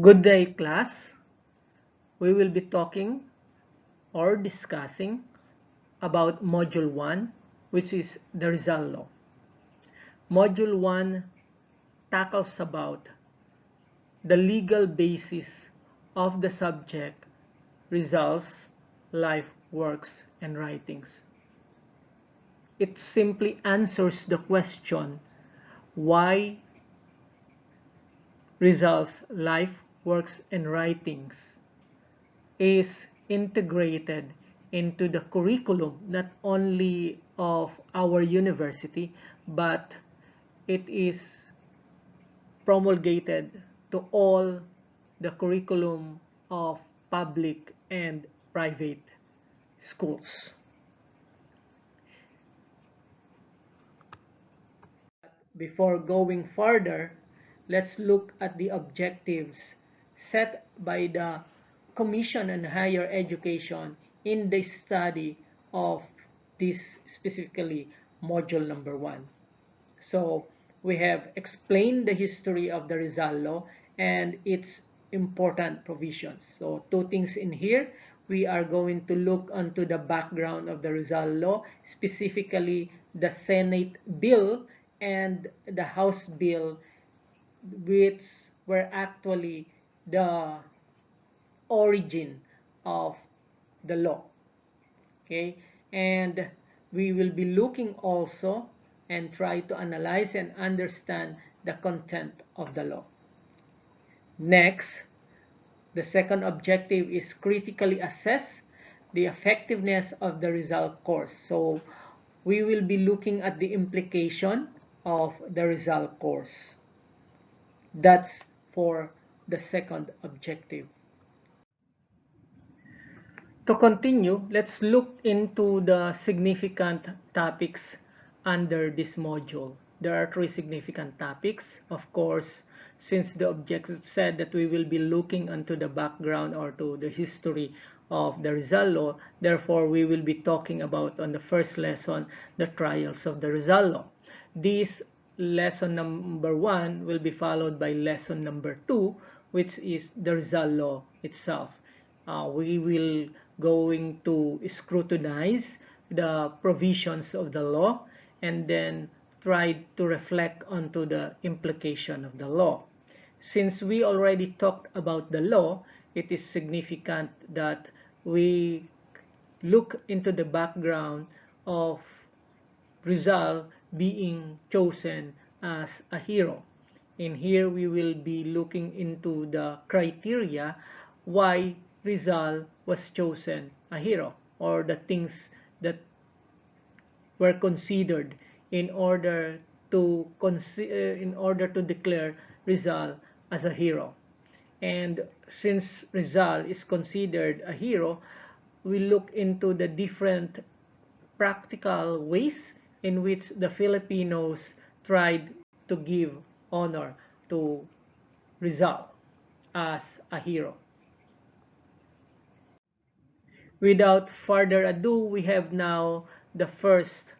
Good day, class. We will be talking or discussing about Module 1, which is the Rizal Law. Module 1 tackles about the legal basis of the subject Rizal's life, works, and writings. It simply answers the question why Rizal's life, works, and writings is integrated into the curriculum not only of our university, but it is promulgated to all the curriculum of public and private schools. Before going further, let's look at the objectives set by the Commission on Higher Education in the study of this specifically module number 1. So we have explained the history of the Rizal Law and its important provisions. So two things in here. We are going to look onto the background of the Rizal Law, specifically the Senate bill and the House bill, which were actually the origin of the law. Okay, and we will be looking also and try to analyze and understand the content of the law. Next, the second objective is critically assess the effectiveness of the Rizal course. So we will be looking at the implication of the Rizal course. That's for the second objective. To continue, let's look into the significant topics under this module. There are three significant topics. Of course, since the objective said that we will be looking into the background or to the history of the Rizal Law, therefore we will be talking about on the first lesson the trials of the Rizal Law. This lesson number 1 will be followed by lesson number 2, which is the Rizal Law itself. We will going to scrutinize the provisions of the law and then try to reflect onto the implication of the law. Since we already talked about the law, it is significant that we look into the background of Rizal being chosen as a hero. In here, we will be looking into the criteria why Rizal was chosen a hero, or the things that were considered in order to declare Rizal as a hero. And since Rizal is considered a hero, we look into the different practical ways in which the Filipinos tried to give honor to Rizal as a hero. Without further ado, we have now the first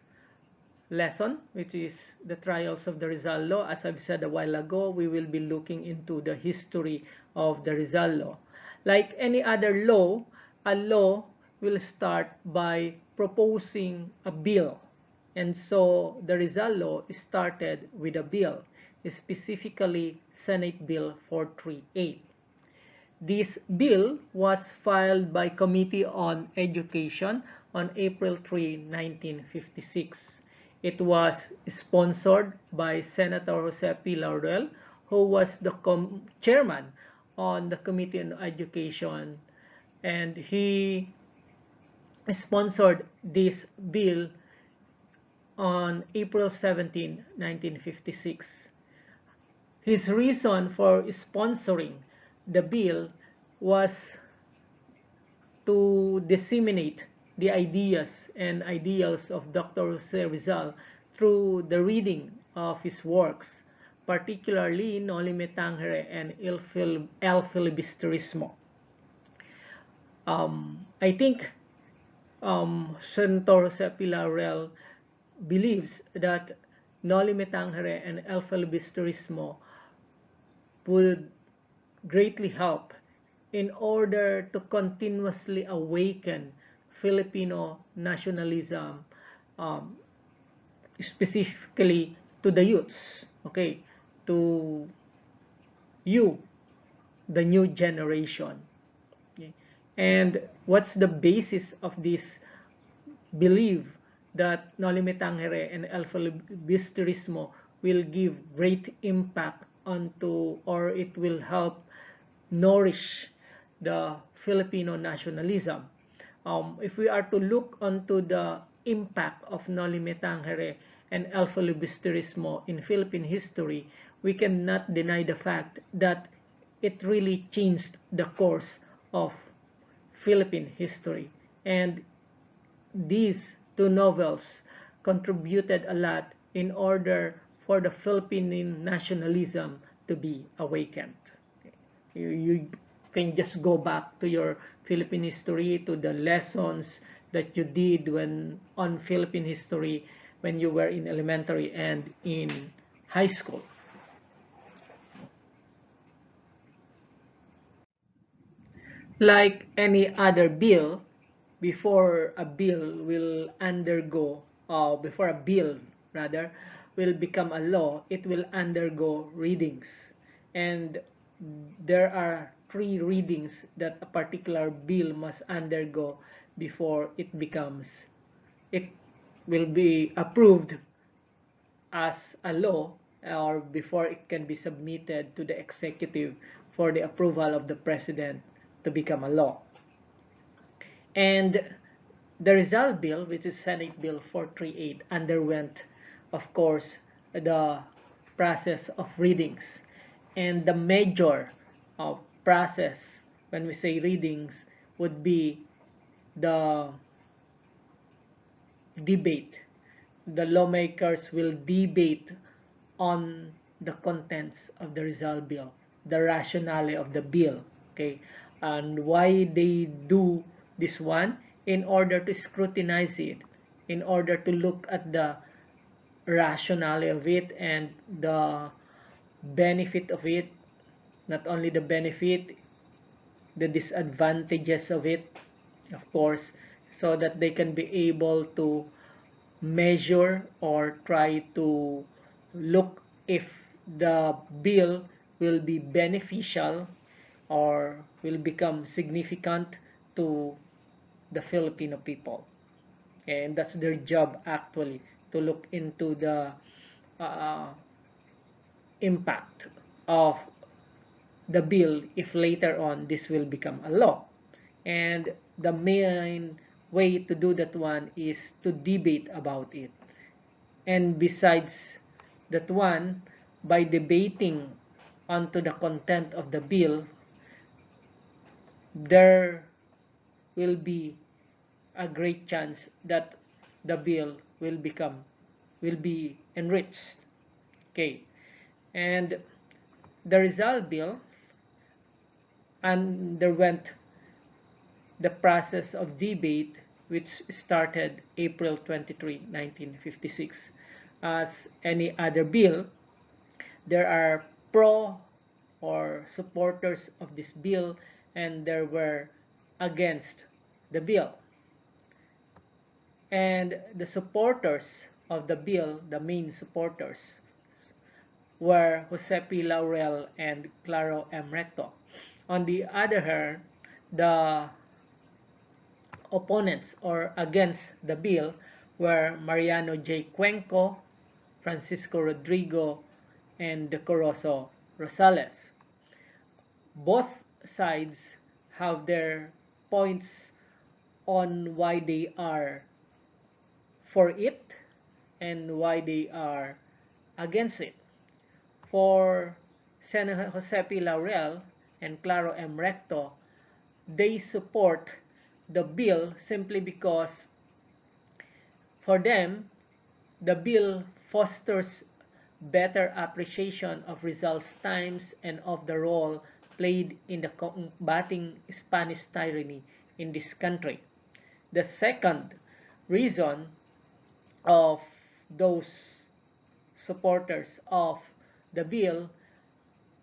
lesson, which is the trials of the Rizal Law. As I've said a while ago, we will be looking into the history of the Rizal Law. Like any other law, a law will start by proposing a bill. And so the Rizal Law started with a bill, specifically Senate Bill 438. This bill was filed by Committee on Education on April 3, 1956. It was sponsored by Senator Jose P. Laurel, who was the chairman on the Committee on Education, and he sponsored this bill on April 17, 1956. His reason for sponsoring the bill was to disseminate the ideas and ideals of Dr. Jose Rizal through the reading of his works, particularly Noli Me Tangere and El Filibusterismo. I think Senator Jose P. Laurel believes that Noli Me Tangere and El Filibusterismo would greatly help in order to continuously awaken Filipino nationalism, um, specifically to the youths, okay, to you, the new generation. Okay? And what's the basis of this belief that Noli Me Tangere and El Filibusterismo will give great impact onto, or it will help nourish the Filipino nationalism? If we are to look onto the impact of Noli Me Tangere and El Filibusterismo in Philippine history, we cannot deny the fact that it really changed the course of Philippine history. And these two novels contributed a lot in order for the Philippine nationalism to be awakened. You can just go back to your Philippine history, to the lessons that you did when on Philippine history when you were in elementary and in high school. Like any other bill, before a bill will undergo, before a bill rather will become a law, it will undergo readings. And there are three readings that a particular bill must undergo before it will be approved as a law, or before it can be submitted to the executive for the approval of the president to become a law. And the Rizal Bill, which is Senate Bill 438, underwent, of course, the process of readings. And the major process, when we say readings, would be the debate. The lawmakers will debate on the contents of the Rizal Bill, the rationale of the bill, okay, and why they do this one, in order to scrutinize it, in order to look at the rationale of it and the benefit of it, not only the benefit, the disadvantages of it, of course, so that they can be able to measure or try to look if the bill will be beneficial or will become significant to the Filipino people. And that's their job actually, to look into the uh, impact of the bill if later on this will become a law. And the main way to do that one is to debate about it. And besides that one, by debating onto the content of the bill, there will be a great chance that the bill will be enriched. Okay. And the Rizal Bill underwent the process of debate, which started April 23, 1956. As any other bill, there are pro or supporters of this bill, and there were against the bill. And the supporters of the bill, the main supporters, were Josepe Laurel and Claro M. Recto. On the other hand, the opponents or against the bill were Mariano J. Cuenco, Francisco Rodrigo, and Decoroso Rosales. Both sides have their points on why they are for it and why they are against it. For Senator Josepe Laurel and Claro M. Recto, they support the bill simply because for them, the bill fosters better appreciation of Rizal's times and of the role played in the combating Spanish tyranny in this country. The second reason of those supporters of the bill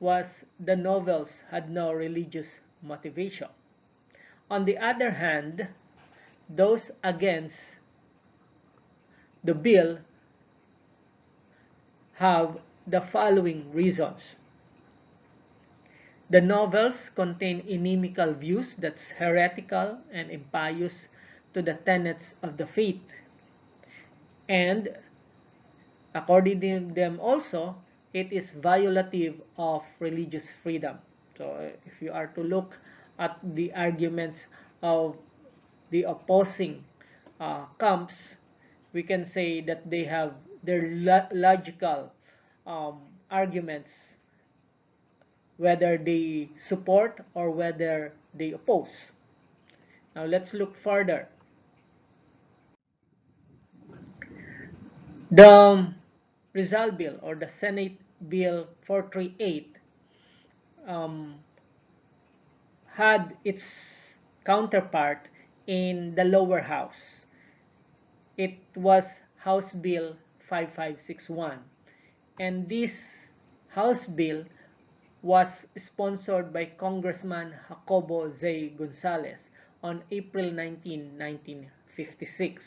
was the novels had no religious motivation. On the other hand, those against the bill have the following reasons. The novels contain inimical views that's heretical and impious to the tenets of the faith. And according to them also, it is violative of religious freedom. So if you are to look at the arguments of the opposing camps, we can say that they have their logical arguments, whether they support or whether they oppose. Now let's look further. The Rizal Bill or the Senate Bill 438 um, had its counterpart in the lower house. It was House Bill 5561. And this House Bill was sponsored by Congressman Jacobo Z. Gonzalez on April 19, 1956.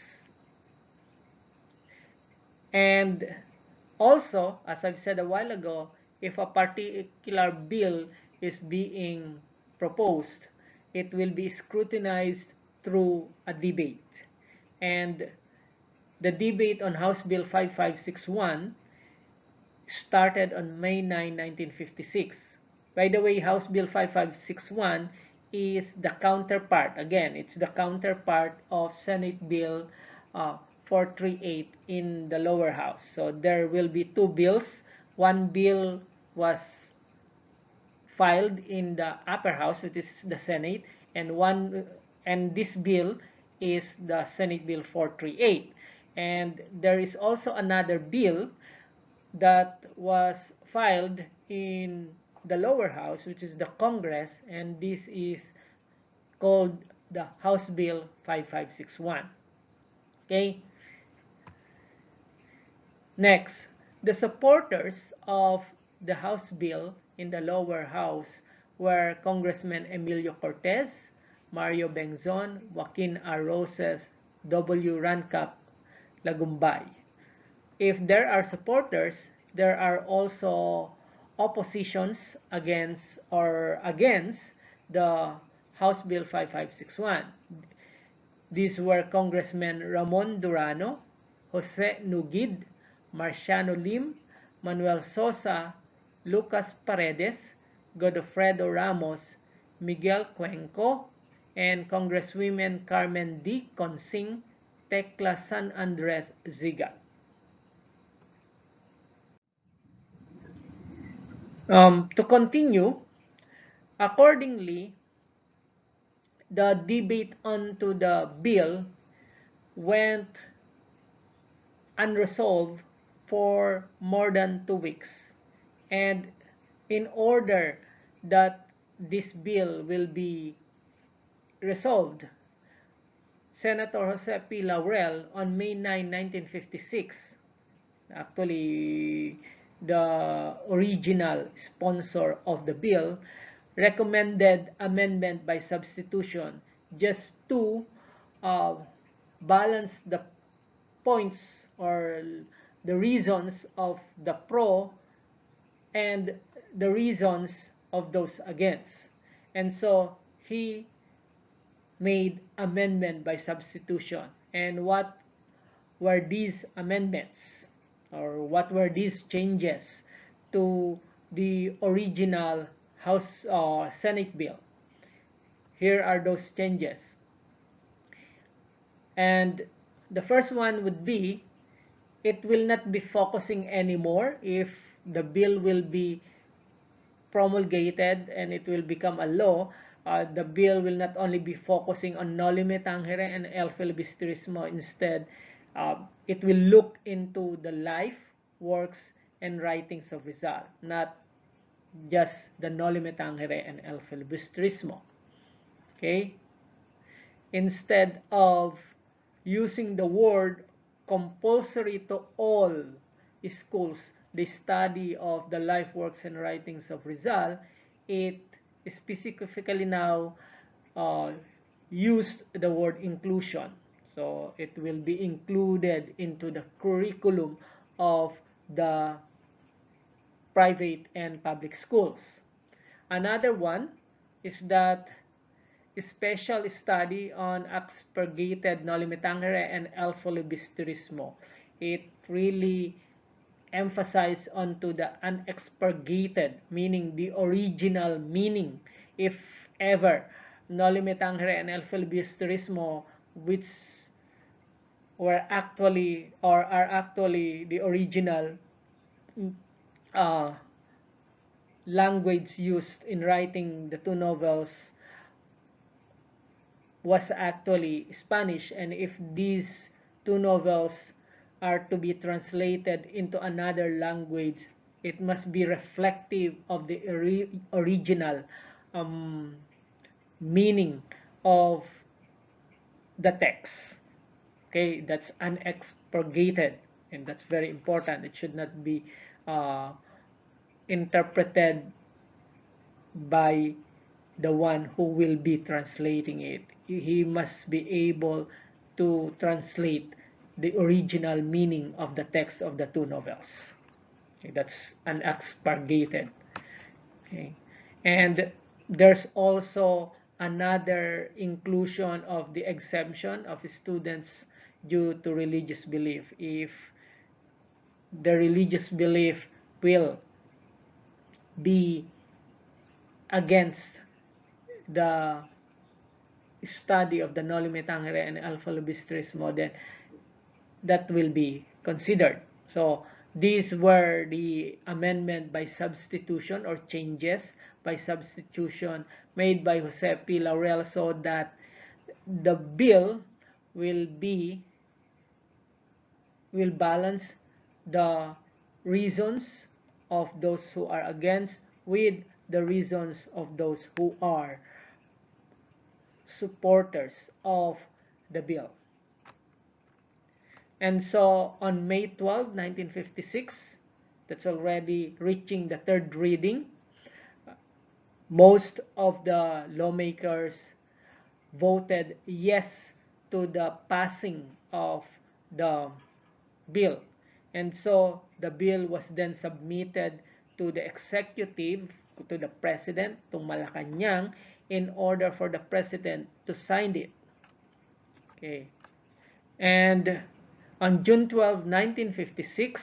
And also, as I've said a while ago, if a particular bill is being proposed, it will be scrutinized through a debate. And the debate on House Bill 5561 started on May 9, 1956. By the way, House Bill 5561 is the counterpart. Again, it's the counterpart of Senate Bill 438 in the lower house. So there will be two bills. One bill was filed in the upper house, which is the Senate, and this bill is the Senate Bill 438. And there is also another bill that was filed in the lower house, which is the Congress, and this is called the House Bill 5561. Okay. Next, the supporters of the House Bill in the lower house were Congressman Emilio Cortez, Mario Bengzon, Joaquin R. Roses, W. Rancap Lagumbay. If there are supporters, there are also oppositions against the House Bill 5561. These were Congressmen Ramon Durano, Jose Nugid, Marciano Lim, Manuel Sosa, Lucas Paredes, Godofredo Ramos, Miguel Cuenco, and Congresswomen Carmen D. Consing, Tecla San Andres Ziga. To continue, accordingly, the debate onto the bill went unresolved for more than 2 weeks. And in order that this bill will be resolved, Senator Jose P. Laurel on May 9, 1956, actually the original sponsor of the bill, recommended amendment by substitution just to balance the points or the reasons of the pro and the reasons of those against. And so he made amendment by substitution. And what were these amendments, or what were these changes to the original Senate bill? Here are those changes. And the first one would be, it will not be focusing anymore if the bill will be promulgated and it will become a law. The bill will not only be focusing on noli me tangere and el filibusterismo. Instead, it will look into the life, works, and writings of Rizal, not just the noli me tangere and el filibusterismo. Okay? Instead of using the word compulsory to all schools, the study of the life, works, and writings of Rizal, it specifically now uh, used the word inclusion. So it will be included into the curriculum of the private and public schools. Another one is that special study on expurgated nolimitangere and elfolibisterismo. It really emphasized onto the unexpurgated, meaning the original meaning, if ever, nolimitangere and elfolibisterismo, which were actually or are actually the original uh, language used in writing the two novels was actually Spanish, and if these two novels are to be translated into another language, it must be reflective of the original um, meaning of the text. Okay, that's unexpurgated, and that's very important. It should not be uh, interpreted by the one who will be translating it. He must be able to translate the original meaning of the text of the two novels. Okay, that's unexpurgated. Okay. And there's also another inclusion of the exemption of students due to religious belief. If the religious belief will be against the study of the Noli Tangere and Alpha Lubistris model, that will be considered. So these were the amendment by substitution or changes by substitution made by Jose P. Laurel, so that the bill will balance the reasons of those who are against with the reasons of those who are supporters of the bill. And so on May 12, 1956, that's already reaching the third reading, most of the lawmakers voted yes to the passing of the bill. And so the bill was then submitted to the executive, to the president, to Malacanang, in order for the president to sign it. Okay. And on June 12, 1956,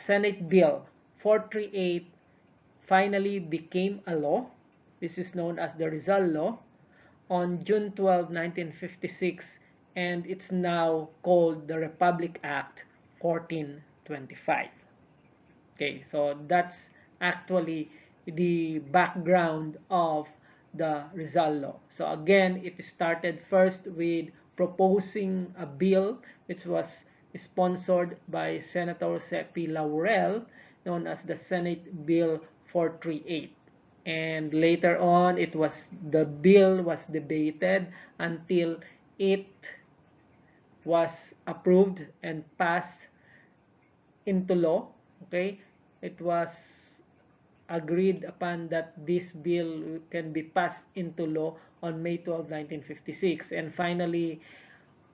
Senate Bill 438 finally became a law. This is known as the Rizal Law on June 12, 1956, and it's now called the Republic Act 1425. Okay, so that's actually the background of the Rizal Law. So again, it started first with proposing a bill which was sponsored by Senator Sepi Laurel, known as the Senate Bill 438. And later on, the bill was debated until it was approved and passed into law. Okay, it was agreed upon that this bill can be passed into law on May 12, 1956. And finally,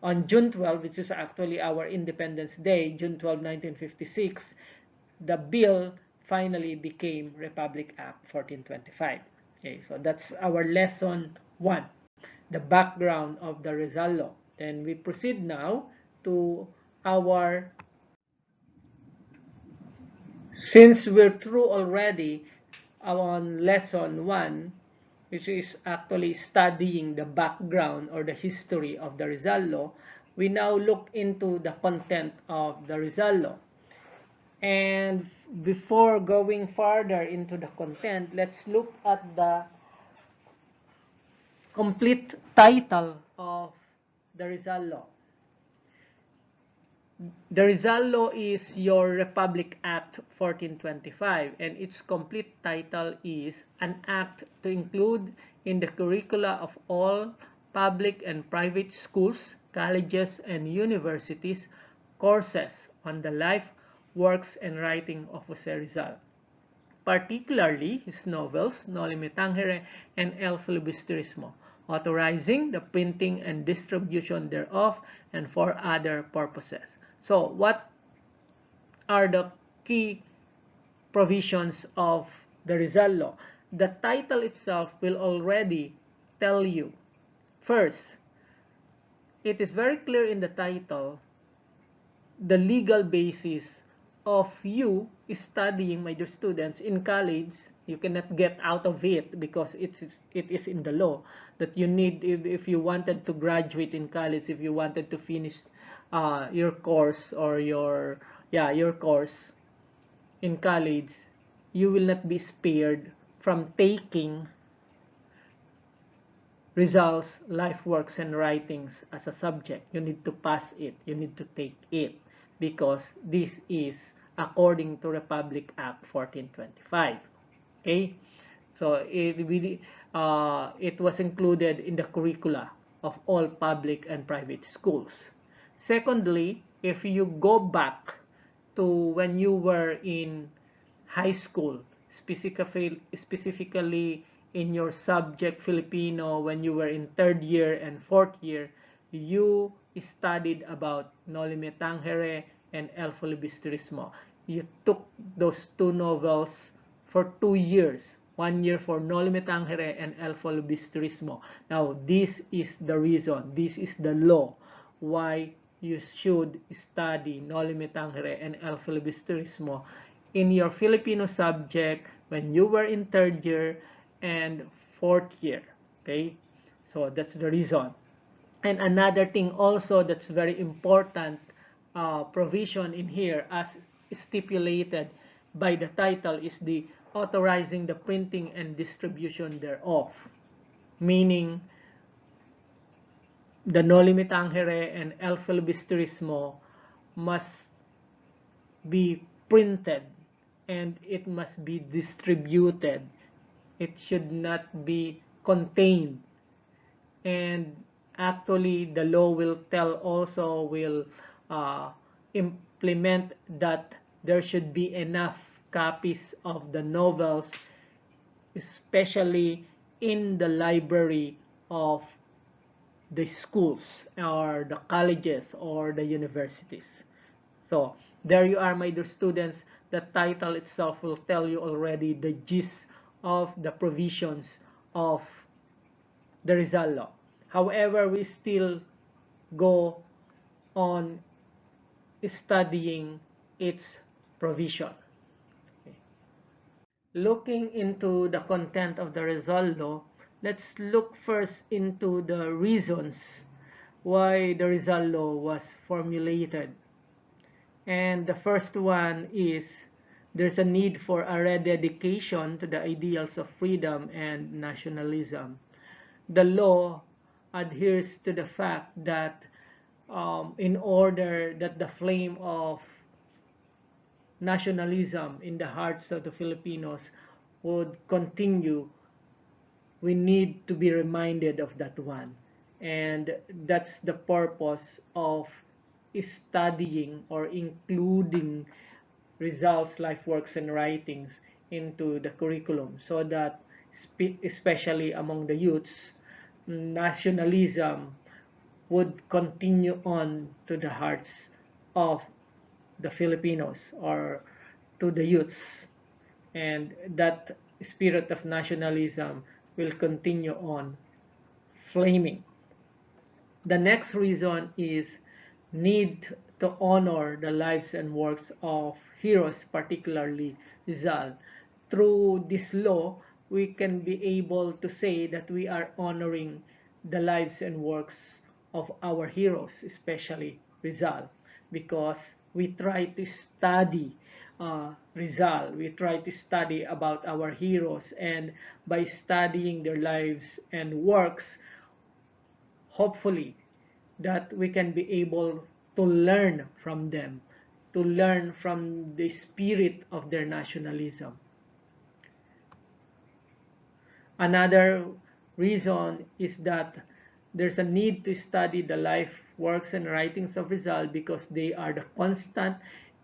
on June 12, which is actually our Independence Day, June 12, 1956, the bill finally became Republic Act 1425. Okay, so that's our lesson 1, the background of the Rizal Law. Then we proceed now to our, since we're through already on lesson 1, which is actually studying the background or the history of the Rizal Law, we now look into the content of the Rizal Law. And before going further into the content, let's look at the complete title of the Rizal Law. The Rizal Law is your Republic Act 1425, and its complete title is an act to include in the curricula of all public and private schools, colleges, and universities courses on the life, works, and writing of Jose Rizal, particularly his novels Noli Me Tangere and El Filibusterismo, authorizing the printing and distribution thereof and for other purposes. So, what are the key provisions of the Rizal Law? The title itself will already tell you. First, it is very clear in the title the legal basis of you studying, my dear students, in college. You cannot get out of it because it is in the law that you need, if you wanted to graduate in college, if you wanted to finish your course or your course in college, you will not be spared from taking Rizal's life works and writings as a subject. You need to pass it. You need to take it because this is according to Republic Act 1425. Okay? So it was included in the curricula of all public and private schools. Secondly, if you go back to when you were in high school, specifically in your subject Filipino, when you were in third year and fourth year, you studied about Noli Me Tangere and El Filibusterismo. You took those two novels for 2 years. 1 year for Noli Me Tangere and El Filibusterismo. Now, this is the reason, this is the law why you should study Noli Me Tangere and El Filibusterismo in your Filipino subject when you were in third year and fourth year. Okay, so that's the reason. And another thing also that's very important provision in here, as stipulated by the title, is the authorizing the printing and distribution thereof, meaning the Noli Me Tangere and El Filibusterismo must be printed and it must be distributed. It should not be contained. And actually, the law will implement that there should be enough copies of the novels, especially in the library of the schools or the colleges or the universities. So there you are, my dear students. The title itself will tell you already the gist of the provisions of the Rizal Law. However, we still go on studying its provision. Okay. Looking into the content of the Rizal Law, let's look first into the reasons why the Rizal Law was formulated. And the first one is there's a need for a rededication to the ideals of freedom and nationalism. The law adheres to the fact that in order that the flame of nationalism in the hearts of the Filipinos would continue, we need to be reminded of that one. And that's the purpose of studying or including Rizal's life works and writings into the curriculum so that especially among the youths, nationalism would continue on to the hearts of the Filipinos or to the youths, and that spirit of nationalism will continue on flaming. The next reason is need to honor the lives and works of heroes, particularly Rizal. Through this law, we can be able to say that we are honoring the lives and works of our heroes, especially Rizal, because we try to study Rizal. We try to study about our heroes, and by studying their lives and works, hopefully that we can be able to learn from them, to learn from the spirit of their nationalism. Another reason is that there's a need to study the life works, and writings of Rizal because they are the constant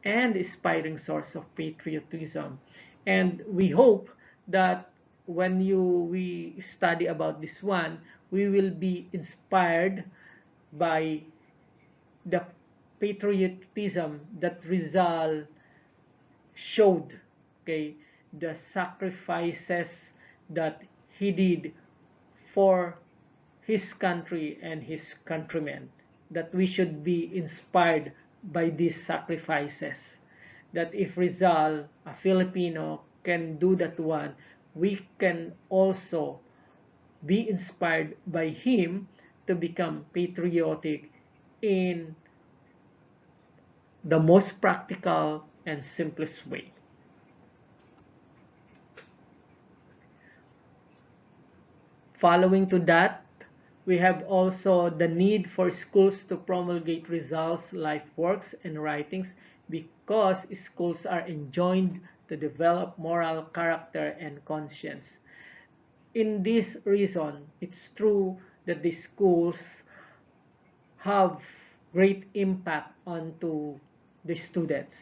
and inspiring source of patriotism. And we hope that when we study about this one, we will be inspired by the patriotism that Rizal showed, okay, the sacrifices that he did for his country and his countrymen, that we should be inspired by these sacrifices, that if Rizal, a Filipino, can do that one, we can also be inspired by him to become patriotic in the most practical and simplest way. Following to that, we have also the need for schools to promulgate Rizal's life works and writings because schools are enjoined to develop moral character and conscience. In this reason, it's true that the schools have great impact onto the students,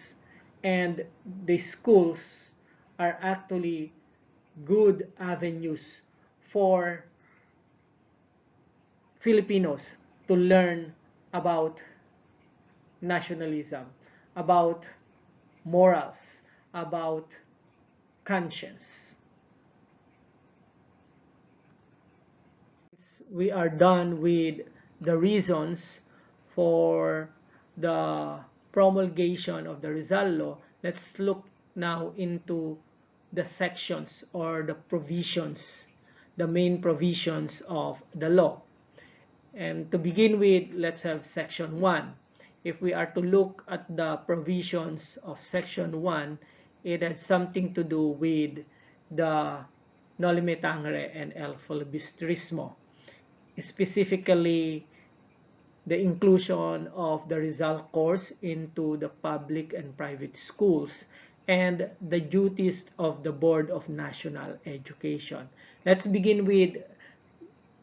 and the schools are actually good avenues for Filipinos to learn about nationalism, about morals, about conscience. We are done with the reasons for the promulgation of the Rizal Law. Let's look now into the sections or the provisions, the main provisions of the law. And to begin with, let's have section 1. If we are to look at the provisions of section 1, it has something to do with the noli me tangere and el filibusterismo, specifically the inclusion of the Rizal course into the public and private schools, and the duties of the Board of National Education. Let's begin with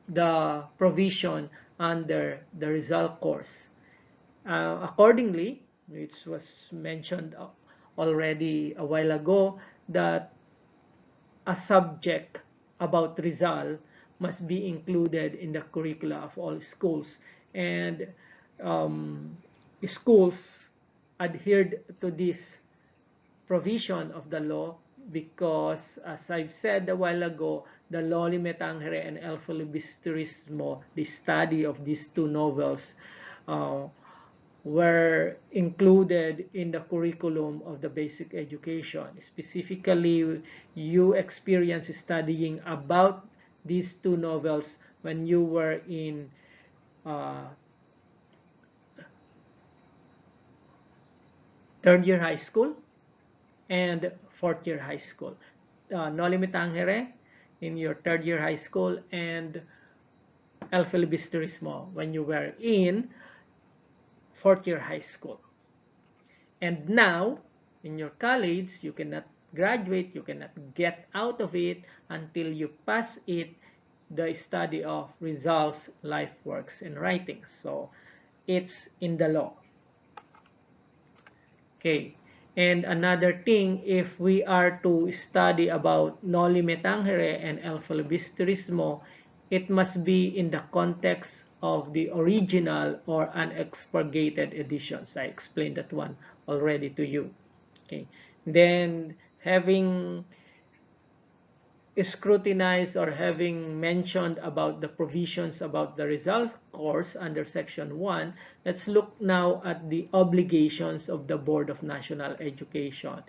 the provision under the Rizal course. Accordingly, it was mentioned already a while ago that a subject about Rizal must be included in the curricula of all schools, and schools adhered to this provision of the law because, as I've said a while ago, the Noli Me Tangere and El Filibusterismo, the study of these two novels, were included in the curriculum of the basic education. Specifically, you experience studying about these two novels when you were in third year high school and fourth year high school. Noli Me Tangere in your third year high school, and El Filibusterismo when you were in fourth year high school. And now, in your college, you cannot graduate, you cannot get out of it until you pass it, the study of Rizal's life works and writings. So, it's in the law. Okay. And another thing, if we are to study about Noli Me Tangere and El Filibusterismo, it must be in the context of the original or unexpurgated editions. I explained that one already to you. Okay. Then, having scrutinized or having mentioned about the provisions about the Rizal course under section 1, let's look now at the obligations of the Board of National Education.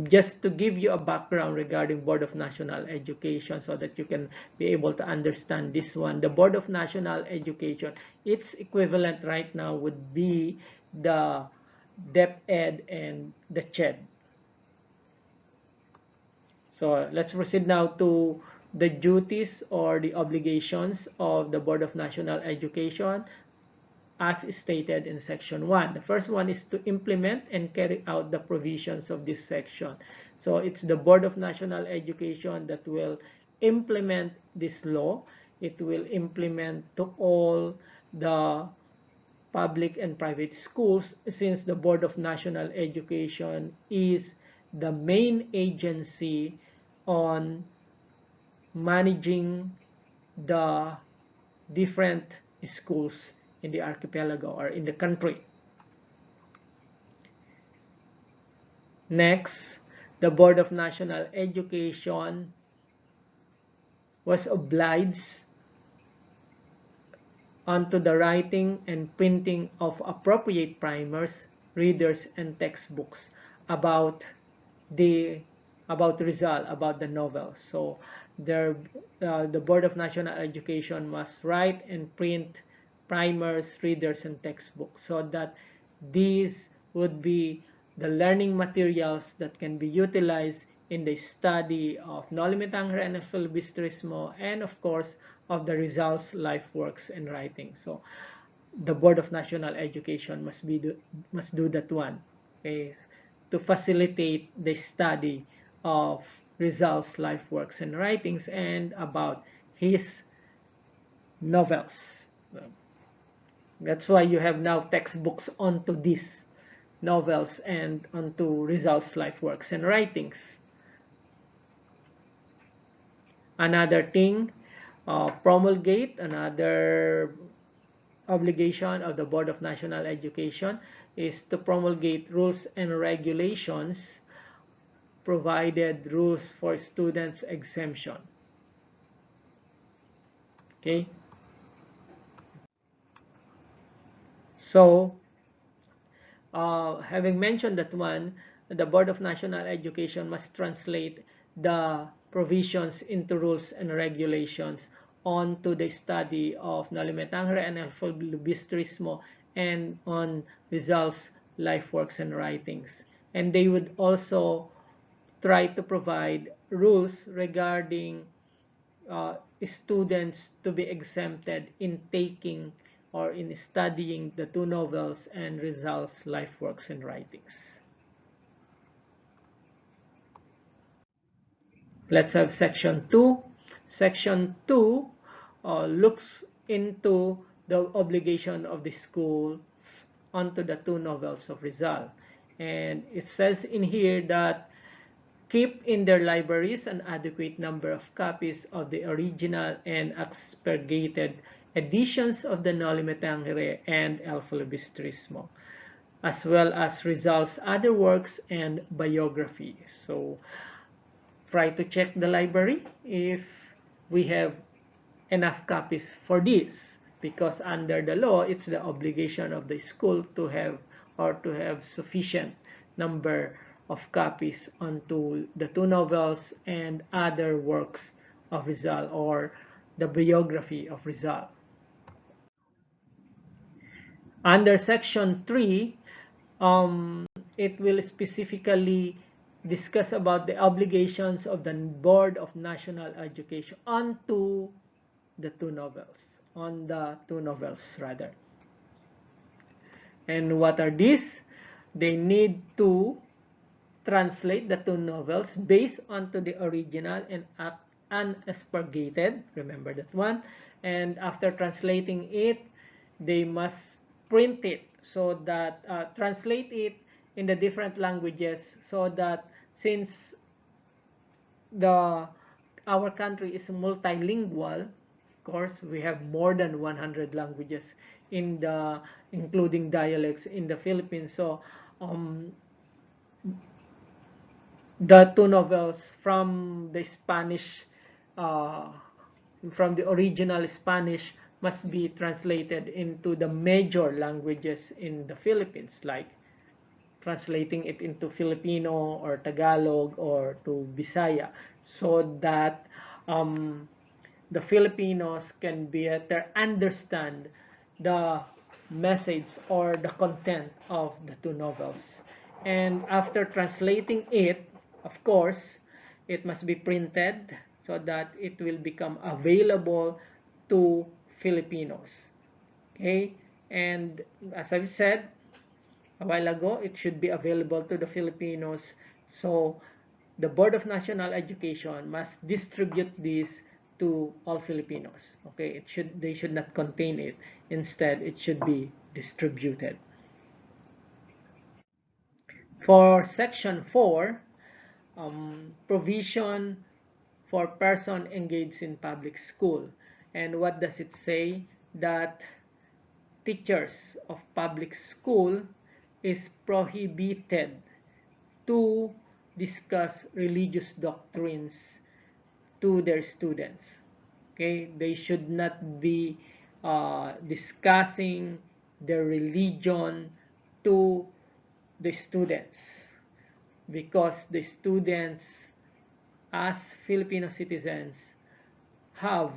Just to give you a background regarding Board of National Education so that you can be able to understand this one. The Board of National Education, its equivalent right now would be the DepEd and the CHED. So let's proceed now to the duties or the obligations of the Board of National Education as stated in section 1. The first one is to implement and carry out the provisions of this section. So it's the Board of National Education that will implement this law. It will implement to all the public and private schools, since the Board of National Education is the main agency on managing the different schools in the archipelago or in the country. Next, the Board of National Education was obliged onto the writing and printing of appropriate primers, readers, and textbooks about the Rizal, about the novel. So the Board of National Education must write and print primers, readers, and textbooks, so that these would be the learning materials that can be utilized in the study of Noli Me Tangere and Filibustrismo, and of course of the Rizal's life works and writing. So the Board of National Education must do that one, okay, to facilitate the study of Rizal's life works and writings and about his novels. That's why you have now textbooks onto these novels and onto Rizal's life works and writings. Another thing, promulgate, another obligation of the Board of National Education is to promulgate rules and regulations, provided rules for students exemption. Okay, so having mentioned that one, the Board of National Education must translate the provisions into rules and regulations onto the study of Noli Me Tangere and El Filibustrismo and on Rizal's life works and writings. And they would also try to provide rules regarding students to be exempted in taking or in studying the two novels and Rizal's life works and writings. Let's have section 2. Section 2 looks into the obligation of the school onto the two novels of Rizal. And it says in here that keep in their libraries an adequate number of copies of the original and expurgated editions of the Noli Me Tangere and El Filibustrismo, as well as Rizal's other works and biography. So try to check the library if we have enough copies for this, because under the law it's the obligation of the school to have sufficient number of copies onto the two novels and other works of Rizal or the biography of Rizal. Under section 3, it will specifically discuss about the obligations of the Board of National Education onto the two novels, on the two novels rather. And what are these? They need to translate the two novels based onto the original and unexpurgated, remember that one, and after translating it, they must print it so that translate it in the different languages, so that since the our country is multilingual, of course we have more than 100 languages in the including dialects in the Philippines. So the two novels uh, from the original Spanish must be translated into the major languages in the Philippines, like translating it into Filipino or Tagalog or to Bisaya, so that the Filipinos can better understand the message or the content of the two novels. And after translating it, of course, it must be printed so that it will become available to Filipinos. Okay? And as I've said a while ago, it should be available to the Filipinos. So the Board of National Education must distribute this to all Filipinos. Okay, they should not contain it. Instead, it should be distributed. For Section 4, provision for person engaged in public school. And what does it say? That teachers of public school is prohibited to discuss religious doctrines to their students. Okay, they should not be discussing their religion to the students, because the students, as Filipino citizens, have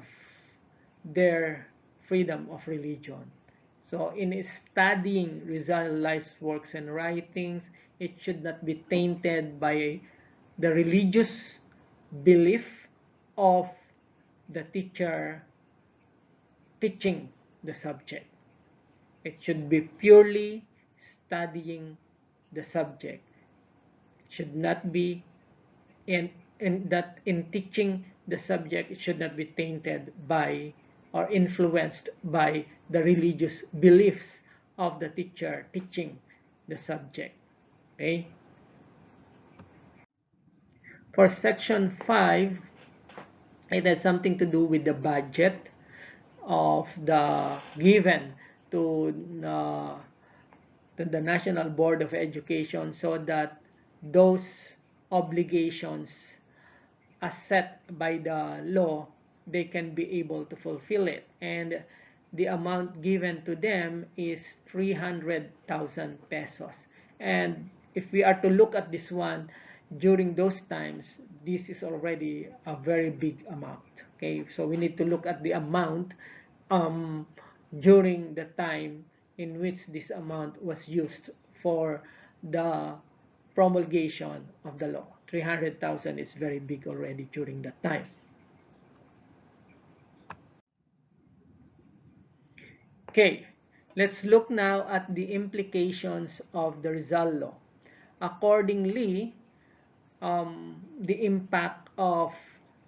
their freedom of religion. So in studying Rizal Life's works and writings, it should not be tainted by the religious belief of the teacher teaching the subject. It should be purely studying the subject. It should not be in teaching the subject, it should not be tainted by or influenced by the religious beliefs of the teacher teaching the subject. Okay. For Section 5, it has something to do with the budget of the given to uh, to the National Board of Education, so that those obligations as set by the law, they can be able to fulfill it. And the amount given to them is 300,000 pesos. And if we are to look at this one, during those times, this is already a very big amount. Okay, so we need to look at the amount um, during the time in which this amount was used for the promulgation of the law. 300,000 is very big already during that time. Okay, let's look now at the implications of the Rizal Law. Accordingly, the impact of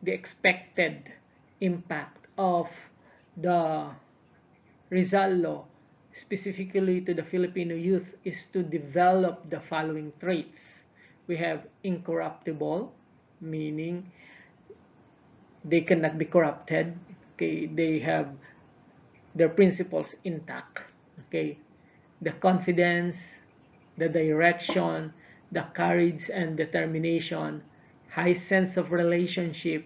the expected impact of the Rizal Law, specifically to the Filipino youth, is to develop the following traits. We have incorruptible, meaning they cannot be corrupted. Okay, they have their principles intact. Okay, the confidence, the direction, the courage and determination, high sense of relationship,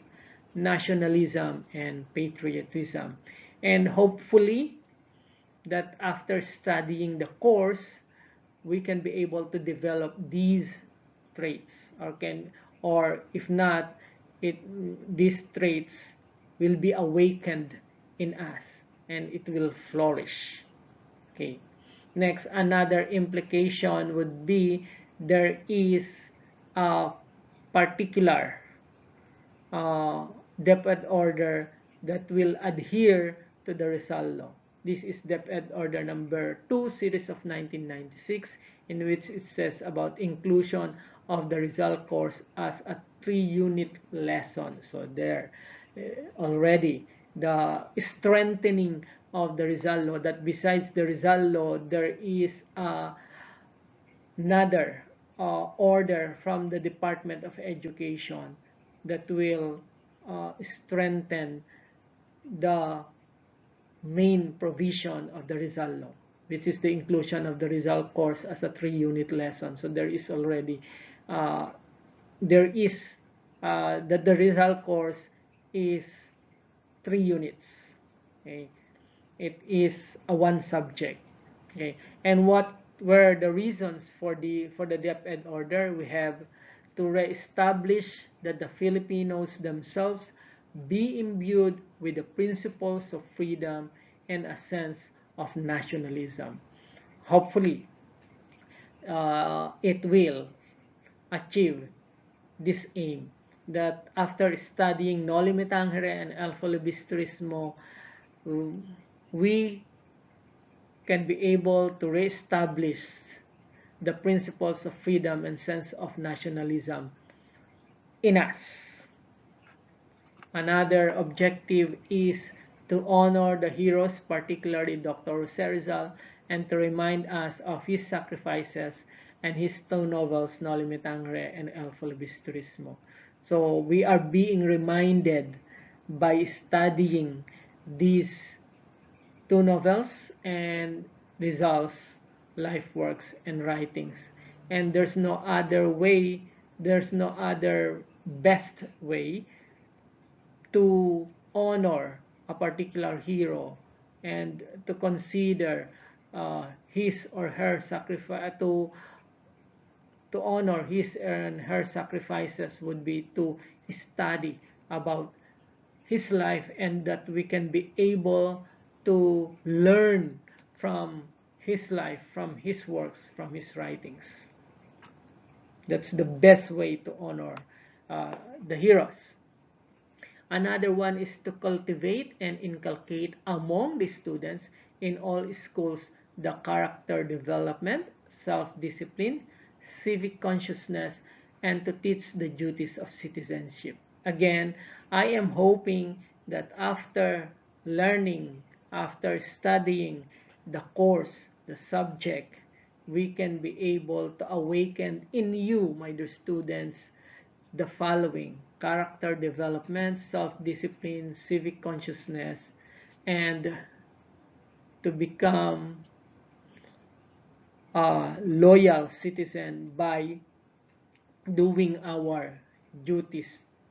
nationalism, and patriotism. And hopefully, that after studying the course, we can be able to develop these traits, or if not, these traits will be awakened in us and it will flourish. Okay, next, another implication would be there is a particular uh, DepEd order that will adhere to the Rizal Law. This is DepEd Order number 2, series of 1996, in which it says about inclusion of the Rizal course as a 3-unit lesson. So there already the strengthening of the Rizal Law, that besides the Rizal Law, there is another order from the Department of Education that will strengthen the main provision of the Rizal Law, which is the inclusion of the Rizal course as a 3-unit lesson. So there is already, there is, that the Rizal course is 3 units. Okay? It is a one subject. Okay, and what were the reasons for the DepEd order? We have to reestablish that the Filipinos themselves be imbued with the principles of freedom and a sense of nationalism. Hopefully, it will achieve this aim, that after studying Noli Me Tangere and El Filibustrismo, we can be able to reestablish the principles of freedom and sense of nationalism in us. Another objective is to honor the heroes, particularly Dr. Rizal, and to remind us of his sacrifices and his two novels, Noli Me Tangere and El Filibusterismo. So we are being reminded by studying these two novels and Rizal's life works and writings. And there's no other way, there's no other best way to honor a particular hero and to consider his or her sacrifice, to honor his and her sacrifices would be to study about his life, and that we can be able to learn from his life, from his works, from his writings. That's the best way to honor the heroes. Another one is to cultivate and inculcate among the students in all schools the character development, self-discipline, civic consciousness, and to teach the duties of citizenship. Again, I am hoping that after learning, after studying the course, the subject, we can be able to awaken in you, my dear students, the following: character development, self-discipline, civic consciousness, and to become a loyal citizen by doing our duties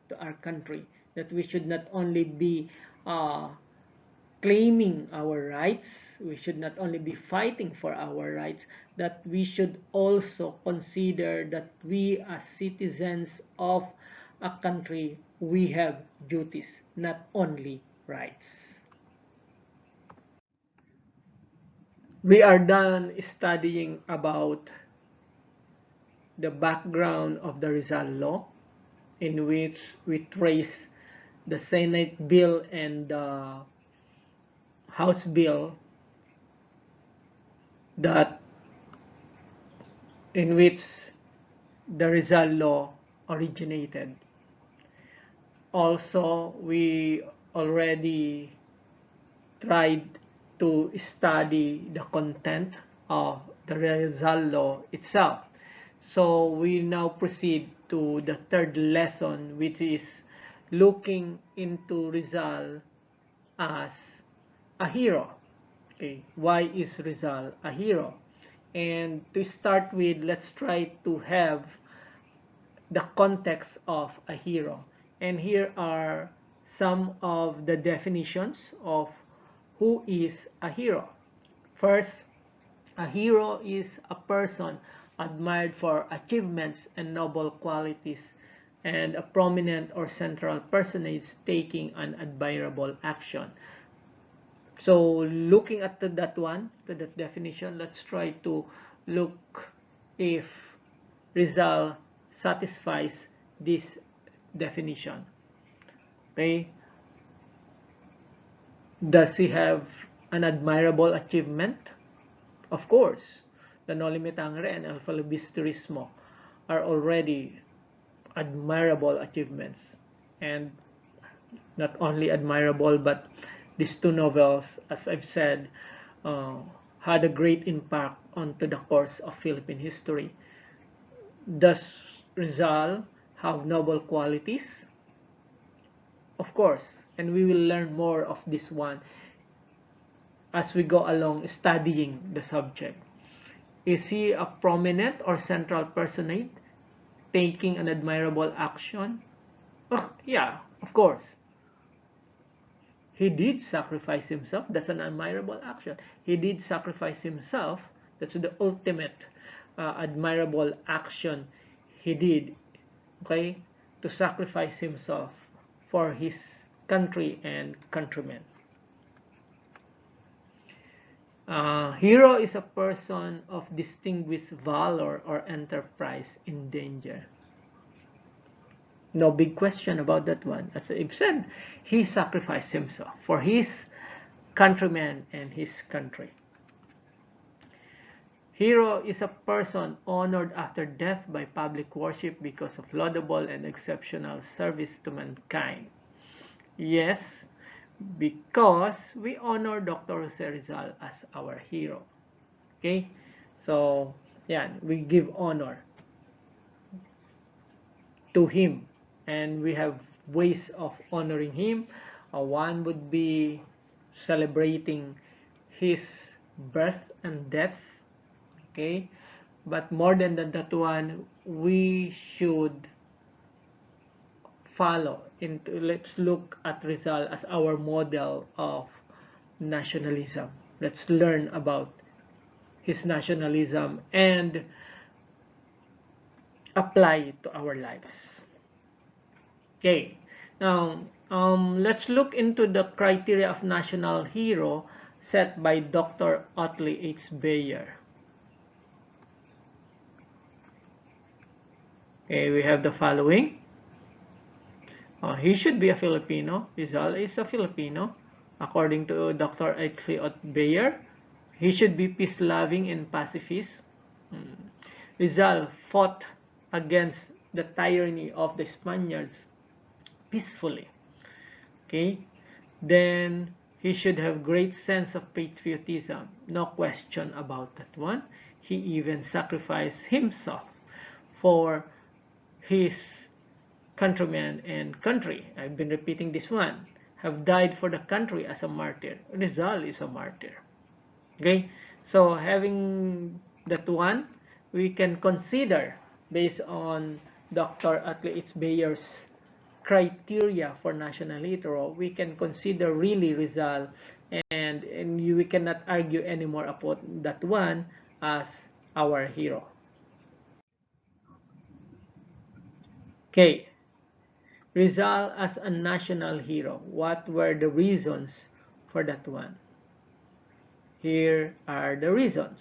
to our country. That we should not only be claiming our rights, we should not only be fighting for our rights, that we should also consider that we as citizens of a country, we have duties, not only rights. We are done studying about the background of the Rizal Law, in which we trace the Senate bill and the House bill that in which the Rizal Law originated. Also, we already tried to study the content of the Rizal Law itself. So we now proceed to the third lesson, which is looking into Rizal as a hero. Okay, why is Rizal a hero? And to start with, let's try to have the context of a hero. And here are some of the definitions of who is a hero. First, a hero is a person admired for achievements and noble qualities, and a prominent or central personage taking an admirable action. So looking at that one, to that definition, let's try to look if Rizal satisfies this definition. Okay, does he have an admirable achievement? Of course, the Noli Me Tangere and El Filibusterismo are already admirable achievements, and not only admirable, but these two novels, as I've said, had a great impact onto the course of Philippine history. Does Rizal have noble qualities? Of course, and we will learn more of this one as we go along studying the subject. Is he a prominent or central personage taking an admirable action? Oh, yeah, of course. He did sacrifice himself. That's an admirable action. He did sacrifice himself. That's the ultimate admirable action he did. Okay? To sacrifice himself for his country and countrymen. Hero is a person of distinguished valor or enterprise in danger. No big question about that one. As I've said, he sacrificed himself for his countrymen and his country. Hero is a person honored after death by public worship because of laudable and exceptional service to mankind. Yes, because we honor Dr. Jose Rizal as our hero. Okay, so yeah, we give honor to him, and we have ways of honoring him. One would be celebrating his birth and death. Okay, but more than that one, we should follow into, let's look at Rizal as our model of nationalism. Let's learn about his nationalism and apply it to our lives. Okay, now let's look into the criteria of national hero set by Dr. Otley H. Beyer. Okay, we have the following. He should be a Filipino. Rizal is a Filipino. According to Dr. Otley H. Beyer, he should be peace-loving and pacifist. Rizal fought against the tyranny of the Spaniards peacefully. Okay, then he should have great sense of patriotism, no question about that one. He even sacrificed himself for his countrymen and country. I've been repeating this one. Have died for the country as a martyr. Rizal is a martyr. Okay, so having that one, we can consider based on Dr. Atle H. Bayer's criteria for national hero, we can consider really Rizal, and we cannot argue anymore about that one as our hero. Okay, Rizal as a national hero. What were the reasons for that one? Here are the reasons.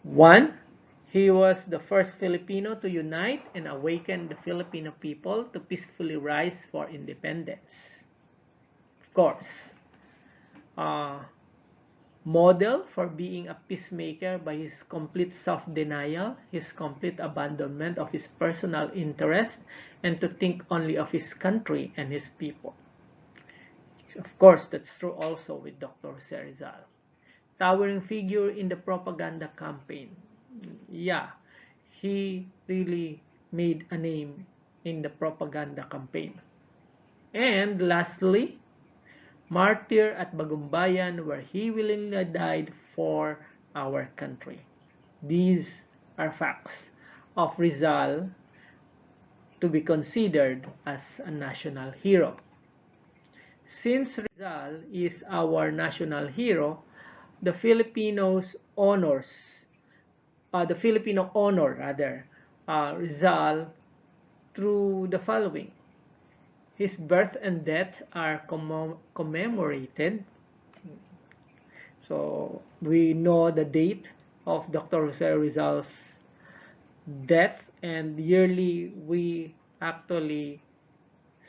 One, he was the first Filipino to unite and awaken the Filipino people to peacefully rise for independence. Of course, model for being a peacemaker by his complete self-denial, his complete abandonment of his personal interest, and to think only of his country and his people. Of course, that's true also with Dr. Rizal. Towering figure in the propaganda campaign. Yeah, he really made a name in the propaganda campaign. And lastly, martyr at Bagumbayan, where he willingly died for our country. These are facts of Rizal to be considered as a national hero. Since Rizal is our national hero, the Filipinos honors, the Filipino honor rather, Rizal through the following. His birth and death are commemorated. So we know the date of Dr. Jose Rizal's death, and yearly we actually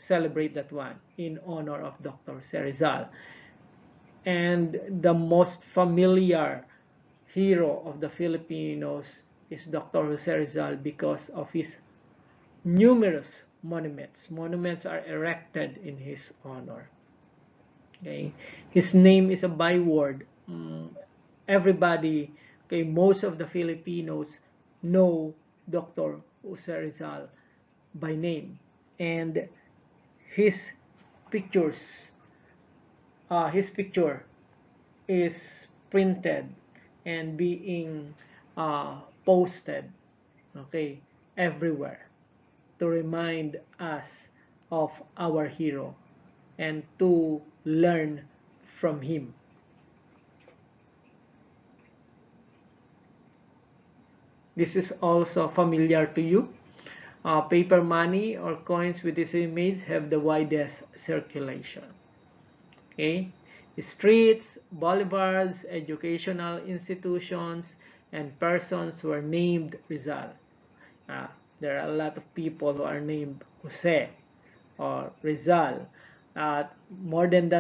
celebrate that one in honor of Dr. Jose Rizal. And the most familiar hero of the Filipinos is Dr. Jose Rizal because of his numerous monuments. Monuments are erected in his honor. Okay, his name is a byword. Everybody, okay, most of the Filipinos know Dr. Jose Rizal by name, and his pictures, his picture is printed and being posted, okay, everywhere to remind us of our hero and to learn from him. This is also familiar to you. Paper money or coins with this image have the widest circulation. Okay, streets, boulevards, educational institutions, and persons were named Rizal. Uh, there are a lot of people who are named Jose or Rizal. Uh, more than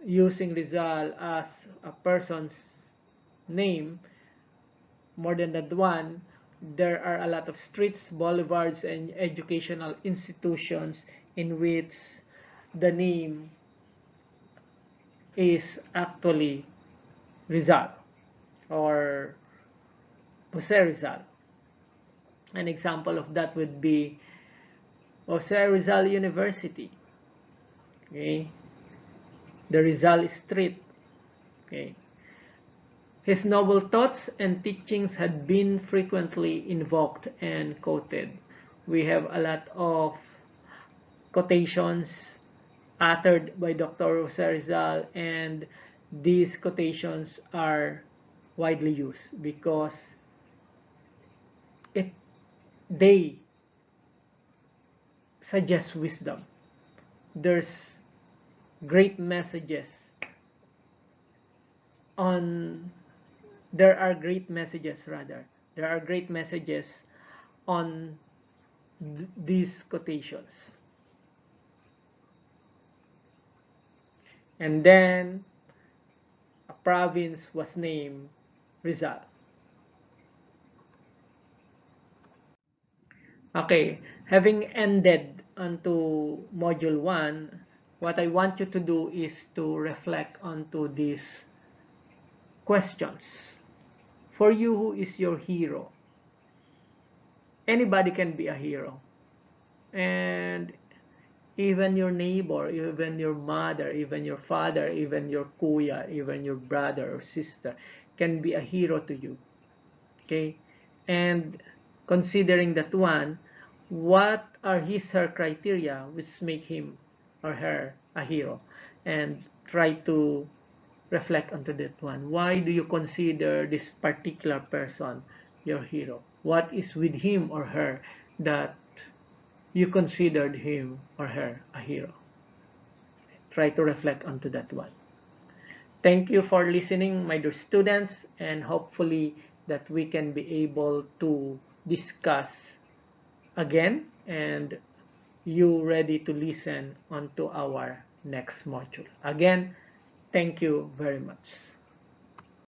using Rizal as a person's name, more than that one, there are a lot of streets, boulevards, and educational institutions in which the name is actually Rizal or Jose Rizal. An example of that would be Jose Rizal University, okay? The Rizal Street, okay? His noble thoughts and teachings had been frequently invoked and quoted. We have a lot of quotations uttered by Dr. Jose Rizal, and these quotations are widely used because it they suggest wisdom. There's great messages on there are great messages rather. There are great messages on these quotations. And then a province was named Rizal. Okay, having ended onto module 1, what I want you to do is to reflect onto these questions. For you, who is your hero? Anybody can be a hero. And even your neighbor, even your mother, even your father, even your kuya, even your brother or sister can be a hero to you. Okay? And considering that one, what are his her criteria which make him or her a hero? And try to reflect onto that one. Why do you consider this particular person your hero? What is with him or her that you considered him or her a hero? Try to reflect onto that one. Thank you for listening, my dear students, and hopefully that we can be able to discuss again and you ready to listen onto our next module. Again, thank you very much.